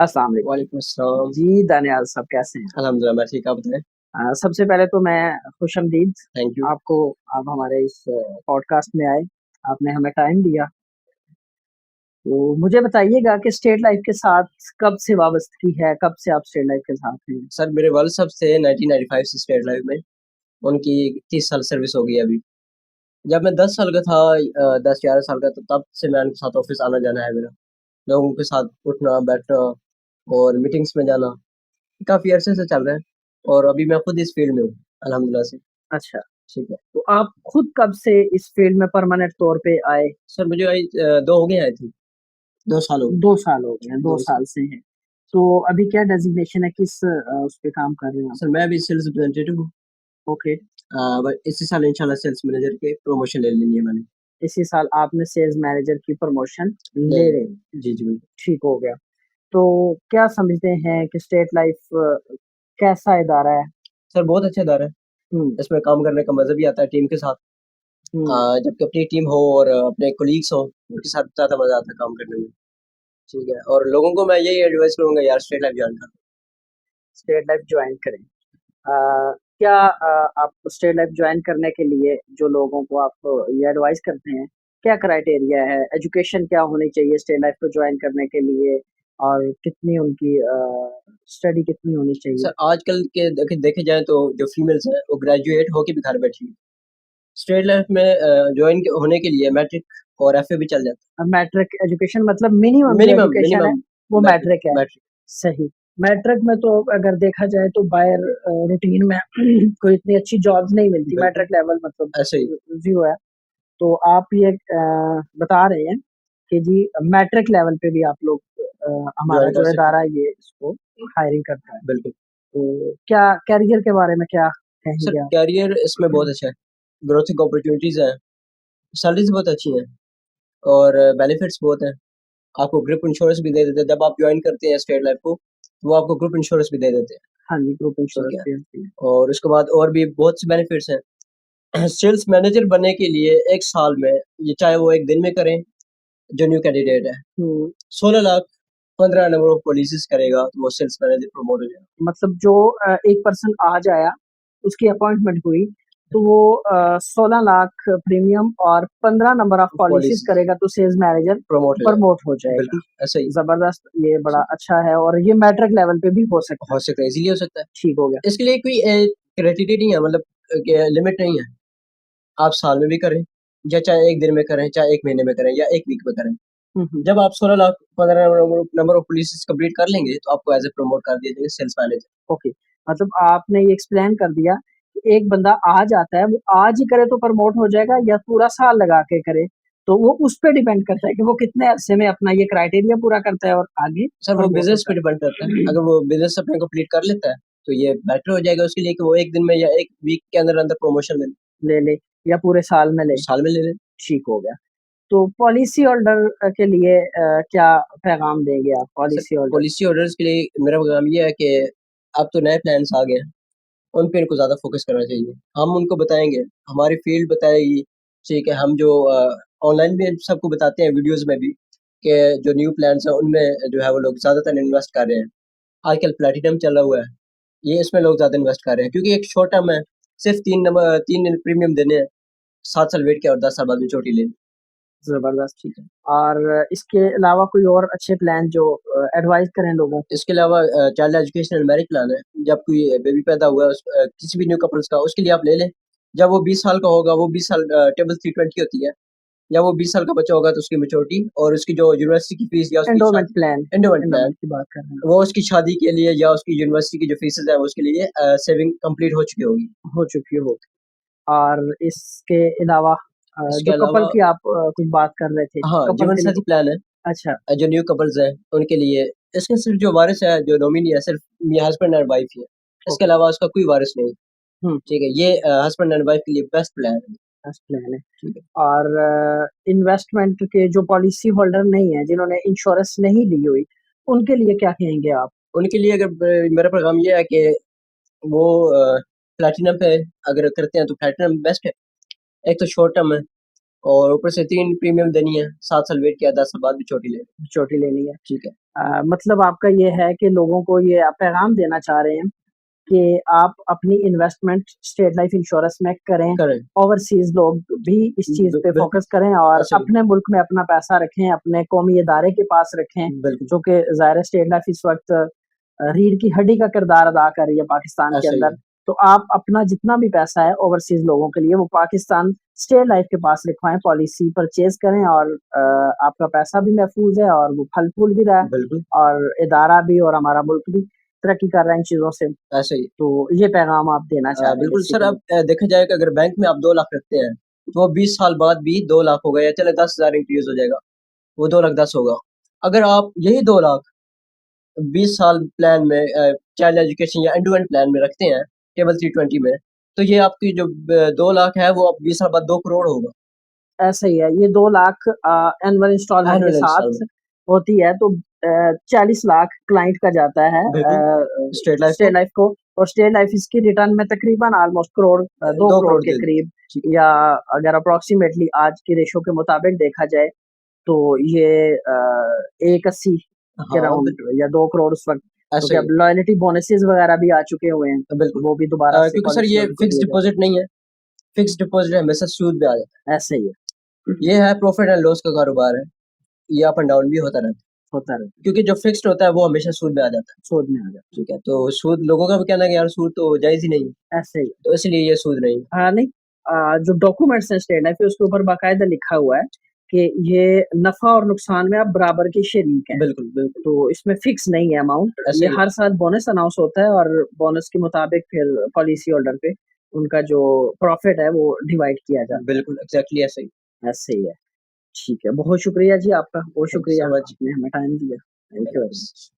अस्सलाम वालेकुम। वालेकुम अस्सलाम। जी, दानियाल साहब कैसे हैं? अल्हम्दुलिल्लाह मैं ठीक, आप बताएँ? सबसे पहले तो मैं खुशामदीद थैंक यू। आपको आप हमारे इस पॉडकास्ट में आए, आपने हमें टाइम दिया। तो मुझे बताइएगा कि स्टेट लाइफ़ के साथ कब से वाबस्तगी है, कब से आप स्टेट लाइफ़ के साथ हैं? सर मेरे वालिद साहब थे 1995 से स्टेट लाइफ में, उनकी 30 साल सर्विस हो गई है अभी। जब मैं 10 साल का था 10-11 साल का तो तब से मैं उनके साथ ऑफ़िस आना-जाना है मेरा। लोगों के साथ उठना, बैठना और मीटिंग्स में जाना, काफ़ी अरसे से चल रहा है और अभी मैं खुद इस फ़ील्ड में हूँ, अल्हम्दुलिल्लाह से। अच्छा, ठीक है। तो आप खुद कब से इस फ़ील्ड में परमानेंट तौर पे आए? सर मुझे 2 हो गए आई थिंक, 2 साल हो गए। 2 साल हो गए हैं, 2 2 साल। साल से हैं। तो अभी क्या डेज़िग्नेशन है, किस उस पे काम कर रहे हैं आप? सर मैं अभी सेल्स रिप्रेजेंटेटिव हूँ। ओके, बट इसी साल इंशाल्लाह सेल्स मैनेजर पे प्रमोशन ले लेनी है मैंने। इसी साल आपने सेल्स मैनेजर की प्रमोशन ले ले लेनी, जी, जी, बिल्कुल। ठीक हो गया। तो क्या समझते हैं कि स्टेट लाइफ कैसा इदारा है? सर बहुत अच्छा इदारा है। हुँ, इसमें काम करने का मज़ा भी आता है टीम के साथ। हुँ, जबकि अपनी टीम हो और अपने कोलीग्स हों, उनके साथ ज़्यादा मज़ा आता है काम करने में। ठीक है, और लोगों को मैं यही एडवाइस करूँगा यार स्ट्रेट लाइफ़ जॉइन करो। स्टेट लाइफ जॉइन करें। क्या आप स्टेट लाइफ जॉइन करने के लिए जो लोगों को आप ये एडवाइस करते हैं, क्या क्राइटेरिया है? एजुकेशन क्या होनी चाहिए स्टेट लाइफ को जॉइन करने के लिए और कितनी उनकी स्टडी कितनी होनी चाहिए? सर आजकल के देखे जाएँ तो जो फीमेल्स हैं, वो ग्रेजुएट होके भी घर बैठी हैं। स्ट्रेट लाइफ़ में जॉइन के होने के लिए मैट्रिक और एफए भी चल जाता मैट्रिक एजुकेशन मतलब है। मिनिमम जो मिनिमम एजुकेशन है, मिनिमम वो मैट्रिक मैट्रिक है। मैट्रिक सही। मैट्रिक में तो अगर देखा जाए तो बाहर रूटीन में कोई इतनी अच्छी जॉब्स नहीं मिलती, बिल्कुल, मैट्रिक लेवल मतलब ऐसे ही। 0 है। तो आप ये बता रहे हैं कि जी मैट्रिक लेवल पे भी आप लोग हमारा जॉइन कर जो सकते हैं। इदारा है ये इसको हायरिंग करता है। बिल्कुल। तो क्या करियर के बारे में क्या सर कहेंगे आप? करियर इसमें बहुत अच्छा है। ग्रोथिंग अपॉर्च्युनिटीज़ हैं, सैलरीज़ बहुत अच्छी हैं और बेनिफिट्स बहुत हैं। आपको ग्रुप इंश्योरेंस भी दे देते हैं, जब आप जॉइन करते हैं स्टेट लाइफ को, तो वो आपको ग्रुप इंश्योरेंस भी दे देते हैं, हाँ जी, ग्रुप ठीक इंश्योरेंस है? भी होती है। और उसके बाद और भी बहुत से बेनिफिट्स हैं। सेल्स मैनेजर बनने के लिए 1 साल में ये चाहे वो 1 दिन में करें, जो न्यू कैंडिडेट है, हुँ, 16 लाख 15 नंबर ऑफ पॉलिसीज़ करेगा, तो वो सेल्स मैनेजर प्रमोट हो जाएगा। मतलब जो एक पर्सन आज आया, उसकी अपॉइंटमेंट हुई, तो वो 16 लाख प्रीमियम और 15 नंबर ऑफ पॉलिसीज़ पॉलिसीज़ करेगा तो सेल्स मैनेजर प्रमोट हो जाएगा। प्रमोट हो जाएगा। बिल्कुल, ऐसा ही। ज़बरदस्त, ये बड़ा जी, अच्छा है और ये मैट्रिक लेवल पे भी हो सकता हो है। सकता है, ईज़िली हो सकता है। ठीक हो गया। इसके लिए कोई क्राइटेरिया नहीं है, मतलब लिमिट नहीं है। आप साल में भी करें, या चाहे 1 दिन में करें, चाहे 1 महीने में करें या 1 वीक में करें। हुँ, हुँ। जब आप 16 लाख 15 नंबर ऑफ पुलिसेस कंप्लीट कर लेंगे, तो आपको एज़ अ प्रमोट कर दिया जाएगा सेल्स मैनेजर। ओके, मतलब आपने ये एक्सप्लेन कर दिया कि एक बंदा आज आता है, वो आज ही करे तो प्रमोट हो जाएगा या पूरा साल लगा के करे? तो वो उस पे डिपेंड करता है कि वो कितने अरसे में अपना ये क्राइटेरिया पूरा करता है और आगे सर वो प्रमोट बिज़नेस होता पे है। डिपेंड करता है। अगर वो बिज़नेस अपने कंप्लीट कर लेता है, तो ये बेटर हो जाएगा उसके लिए कि वो 1 दिन में या 1 वीक के अंदर-अंदर प्रमोशन ले ले, ले ले या पूरे साल में ले, साल में ले ले। ठीक हो गया। तो पॉलिसी होल्डर के लिए क्या पैगाम देंगे आप sir policy holder? Policy holders के लिए मेरा पैगाम ये है कि अब तो नए प्लान्स आ गए हैं, उन पे इनको ज़्यादा फ़ोकस करना चाहिए। हम उनको बताएँगे, हमारी फ़ील्ड बताएगी, ठीक है, हम जो ऑनलाइन भी सबको बताते हैं वीडियोज़ में भी कि जो न्यू प्लान्स हैं, उनमें जो है वो लोग ज़्यादातर इन्वेस्ट कर रहे हैं। आजकल प्लैटिनम चला हुआ है, ये इसमें लोग ज़्यादा इन्वेस्ट कर रहे हैं क्योंकि एक शॉर्ट टर्म है, सिर्फ़ 3 प्रीमियम देने हैं, 7 साल वेट किया और 10 साल बाद मैच्योरिटी लेनी। ज़बरदस्त। ठीक है। और इसके अलावा कोई और अच्छे प्लान जो एडवाइस करें लोगों को? इसके अलावा child education and marriage plan है, जब कोई बेबी पैदा हुआ है किसी भी न्यू कपल्स का, उसके लिए आप ले लें। जब वो 20 साल का होगा, वो 20 साल टेबल 320 होती है। जब वो 20 साल का बच्चा होगा तो उसकी मैच्योरिटी और उसकी जो यूनिवर्सिटी की फीस या उसकी एंडोमेंट शादी प्लान, एंडोमेंट प्लान, एंडोमेंट की बात कर रहे हैं। वो उसकी शादी के लिए या उसकी यूनिवर्सिटी की जो फीसेज़ हैं, वो उसके लिए सेविंग कंप्लीट हो चुकी होगी। हो चुकी हो और इसके अलावा इसके जो कपल अलावा की आप कुछ बात कर रहे थे, हाँ, कपल जीवन के लिए साथी प्लान है। अच्छा, जो न्यू कपल्स हैं, उनके लिए इसमें सिर्फ़ जो वारिस है, जो नॉमिनी है, सिर्फ़ ये हस्बैंड एंड वाइफ ही है। इसके ओके। अलावा उसका कोई वारिस नहीं। हुँ, ठीक है, ये हस्बैंड एंड वाइफ के लिए बेस्ट प्लान है। बेस्ट प्लान है। ठीक है। और इन्वेस्टमेंट के जो पॉलिसी होल्डर नहीं है, जिन्होंने इंश्योरेंस नहीं ली हुई, उनके लिए क्या कहेंगे आप? उनके लिए अगर मेरा पैगाम ये है कि वो प्लैटिनम पे अगर करते हैं तो प्लैटिनम बेस्ट है। एक तो शॉर्ट टर्म है, और ऊपर से 3 प्रीमियम देनी है, 7 साल वेट किया, 10 साल बाद भी छोटी लेनी है। चोटी लेनी है। ठीक है। मतलब आपका ये है कि लोगों को ये आप पैगाम देना चाह रहे हैं कि आप अपनी इन्वेस्टमेंट स्टेट लाइफ इंश्योरेंस में करें, करेक्ट। ओवरसीज़ लोग भी इस चीज़ पे बिल्कुल, फ़ोकस करें और ऐसे ही। अपने मुल्क में अपना पैसा रखें, अपने कौमी इदारे के पास रखें, बिल्कुल, जो कि ज़ाहिर है स्टेट लाइफ इस वक़्त रीढ़ की हड्डी का किरदार अदा कर रही है पाकिस्तान के ऐसा ही अंदर। है। तो आप अपना जितना भी पैसा है ओवरसीज़ लोगों के लिए वो पाकिस्तान स्टेट लाइफ के पास लिखवाएँ, पॉलिसी परचेज़ करें और आपका पैसा भी महफूज़ है और वो फल-फूल भी रहा है बिल्कुल, और इदारा भी और हमारा मुल्क भी तरक्की कर रहा है इन चीज़ों से। ऐसे ही। तो ये पैगाम आप देना चाह रहे हैं बिल्कुल सर, बेसिकली। अब देखा जाए कि अगर बैंक में आप 2 लाख रखते हैं, तो वो 20 साल बाद भी 2 लाख हो गए या चले 10,000 इंक्रीज़ हो जाएगा, वो 2 लाख 10 होगा। अगर आप यही 2 लाख 20 साल प्लान में चाइल्ड एजुकेशन या एंड टू एंड प्लान में रखते हैं, टेबल 320 में, तो ये आपकी जो 2 लाख है वो अब 20 साल बाद 2 करोड़ होगा। ऐसा ही है, ये 2 लाख एनुअल इंस्टॉलमेंट के एनुअल साथ इंस्टॉलमेंट। होती है तो 40 लाख क्लाइंट का जाता है बिल्कुल, स्टेट लाइफ स्टेट को लाइफ को और स्टेट लाइफ इसकी रिटर्न में तकरीबन ऑलमोस्ट करोड़ 2 2 करोड़ करोड़ के दे दें। करीब ठीक है। या अगर अप्रॉक्सिमेटली आज की रेशो के मुताबिक देखा जाए तो ये 1.80 के हाँ, राउंड बिल्कुल, या 2 करोड़ उस वक़्त ऐसा क्योंकि ही अब है। लॉयल्टी बोनसेस वगैरह भी आ चुके हुए हैं, बिल्कुल। वो भी दोबारा से क्योंकि सर पॉलिसी ये होल्डर को फिक्स्ड दिए जाते डिपॉज़िट नहीं है, फिक्स्ड डिपॉज़िट हमेशा सूद पे आ जाता हैं, ऐसे ही है। है। ये है प्रॉफ़िट एंड लॉस का कारोबार है, ये अप एंड डाउन भी होता रहता है। होता रहता है, क्योंकि जो फिक्स्ड होता है वो हमेशा सूद में आ जाता है। सोच में आ जाता ठीक है, तो सूद लोगों का भी कहना है कि यार सूद तो जायज़ ही नहीं है, है, ऐसे ही। तो इसलिए ये सूद नहीं है। हाँ, नहीं जो डॉक्यूमेंट्स हैं स्टेट लाइफ के उसके ऊपर बाकायदा लिखा हुआ है कि ये नफ़ा और नुकसान में आप बराबर के शरीक हैं। बिल्कुल, बिल्कुल, तो इसमें फिक्स नहीं है अमाउंट, ऐसा ये ही है। हर साल बोनस अनाउंस होता है और बोनस के मुताबिक फिर पॉलिसी होल्डर पे उनका जो प्रॉफ़िट है वो डिवाइड किया जाता बिल्कुल, एग्ज़ैक्टली ऐसे ही। है, ऐसे ही है। ठीक है, बहुत शुक्रिया जी आपका, बहुत थैंक यू शुक्रिया सो मच। आपने हमें टाइम दिया। Thank you very much.